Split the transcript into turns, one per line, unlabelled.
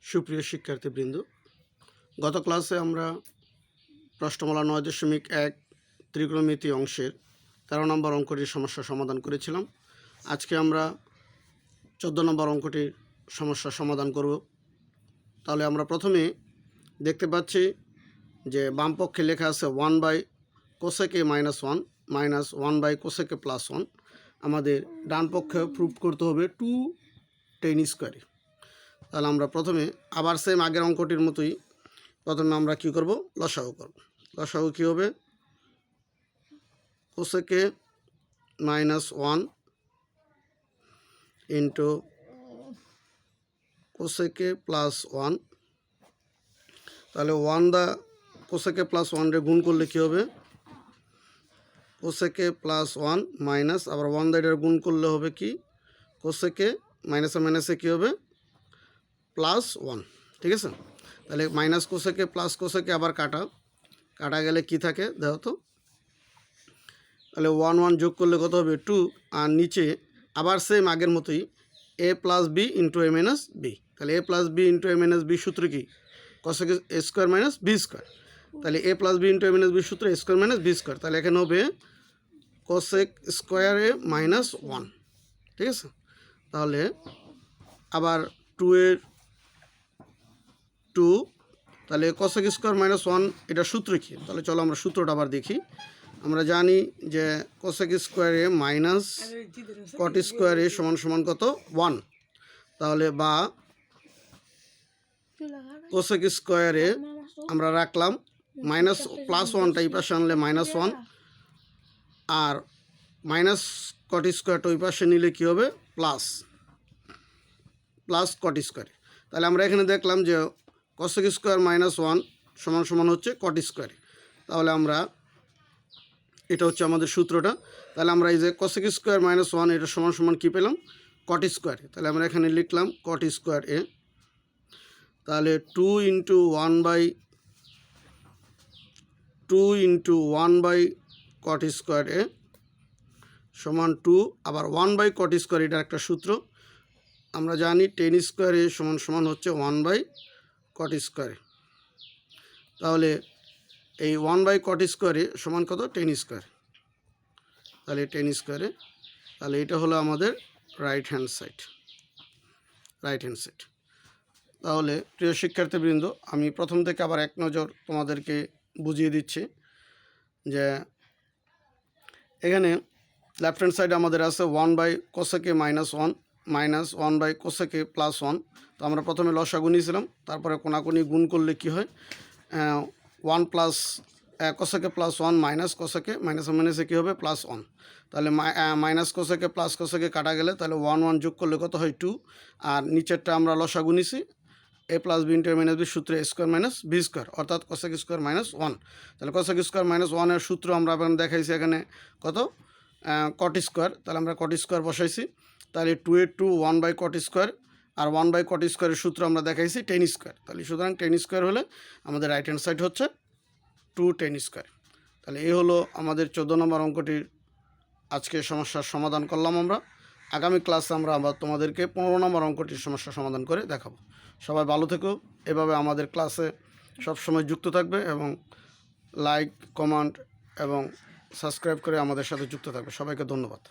সুপ্রিয় শিক্ষার্থীবৃন্দ, গত ক্লাসে আমরা প্রশ্নমালা 9.1 ত্রিকোণমিতি অংশের 13 নম্বর অঙ্কটির সমস্যা সমাধান করেছিলাম। আজকে আমরা 14 নম্বর অঙ্কটির সমস্যা সমাধান করব। তাহলে আমরা প্রথমে দেখতে পাচ্ছি যে বাম পক্ষে লেখা আছে 1/cosec a - 1 minus 1/cosec a + 1। আমাদের ডান পক্ষে প্রুভ করতে হবে 2tan স্কয়ার। তাহলে আমরা প্রথমে আবার সেম আগের অঙ্কটির মতোই প্রথমে আমরা কি করব, লসাগু করব। লসাগু কি হবে, cosec a - 1 into cosec a + 1। তাহলে 1 দা cosec a + 1 রে গুণ করলে কি হবে, cosec a + 1 মাইনাস আবার 1 দা এটার গুণ করলে হবে কি, cosec a মাইনাসে মাইনাসে কী হবে, +1। ঠিক আছে, তাহলে minus cosec a plus cosec a আবার কাটা গেলে কি থাকে দেখো তো। তাহলে 1 1 যোগ করলে কত হবে, 2। আর নিচে আবার সেম আগের মতোই a + b into a - b। তাহলে a + b into a - b সূত্র কি, cosec a square minus b square. তাহলে a + b into a - b সূত্র a square minus b square. তাহলে এখানে হবে cosec স্কোয়ার a - 1। ঠিক আছে, তাহলে আবার 2 এর 2, তাহলে cosec স্কোয়ার - 1 এটা সূত্র কি। তাহলে চলো আমরা সূত্রটা আবার দেখি। আমরা জানি যে cosec square a minus cot square a সমান কত, 1। তাহলে বা cosec স্কোয়ার a আমরা রাখলাম মাইনাস +1টা এই পাশে আনলে -1, আর মাইনাস cot স্কোয়ারটা ওই পাশে নিলে কী হবে, প্লাস cot স্কোয়ার। তাহলে আমরা এখানে দেখলাম যে cosec স্কোয়ার -1 সমান হচ্ছে cot স্কোয়ার। তাহলে আমরা এটা হচ্ছে আমাদের সূত্রটা। তাহলে আমরা এই যে cosec স্কোয়ার -1 এটা সমান কী পেলাম, cot স্কোয়ার। তাহলে আমরা এখানে লিখলাম cot স্কোয়ার a। তাহলে 2 × 1/cot স্কোয়ার a সমান 2, আবার 1/cot স্কোয়ার এটা একটা সূত্র আমরা জানি, tan স্কোয়ার a সমান হচ্ছে 1/cot স্কোয়ার। তাহলে এই 1/cot স্কোয়ার a সমান কত, tan স্কোয়ার। তাহলে tan স্কোয়ার a, তাহলে এটা হলো আমাদের রাইট হ্যান্ড সাইড। তাহলে প্রিয় শিক্ষার্থীবৃন্দ, আমি প্রথম থেকে আবার এক নজর তোমাদেরকে বুঝিয়ে দিচ্ছি যে এখানে লেফট হ্যান্ড সাইডে আমাদের আছে 1/cosec a - 1 minus 1/cosec a + 1। তো আমরা প্রথমে লসাগু নিয়েছিলাম, তারপরে কোনাকুনি গুণ করলে কি হয়, 1 plus cosec a + 1 minus cosec a মাইনাসে কী হবে, +1। তাহলে minus cosec a plus cosec a কাটা গেলে তাহলে 1 1 যোগ করলে কত হয়, 2। আর নিচেরটা আমরা লসাগু নিছি a + b into a - b সূত্রে a square minus b square, অর্থাৎ cosec স্কোয়ার -1। তাহলে cosec স্কোয়ার -1 এর সূত্র আমরা দেখাইছি এখানে কত, cot স্কোয়ার। তাহলে আমরা cot স্কোয়ার বসাইছি। তাহলে 2 এর 2 1/cot স্কোয়ার, আর 1/cot স্কোয়ারের সূত্র আমরা দেখাইছি tan স্কোয়ার। তাহলে সুতরাং tan স্কোয়ার হলে আমাদের রাইট হ্যান্ড সাইড হচ্ছে 2tan স্কোয়ার। তাহলে এই হলো আমাদের 14 নম্বর অঙ্কটির আজকে সমস্যার সমাধান করলাম আমরা। আগামী ক্লাসে আমরা আবার তোমাদেরকে 15 নম্বর অঙ্কটির সমস্যা সমাধান করে দেখাবো। সবাই ভালো থেকো, এভাবে আমাদের ক্লাসে সবসময় যুক্ত থাকবে এবং লাইক, কমেন্ট এবং সাবস্ক্রাইব করে আমাদের সাথে যুক্ত থাকবে। সবাইকে ধন্যবাদ।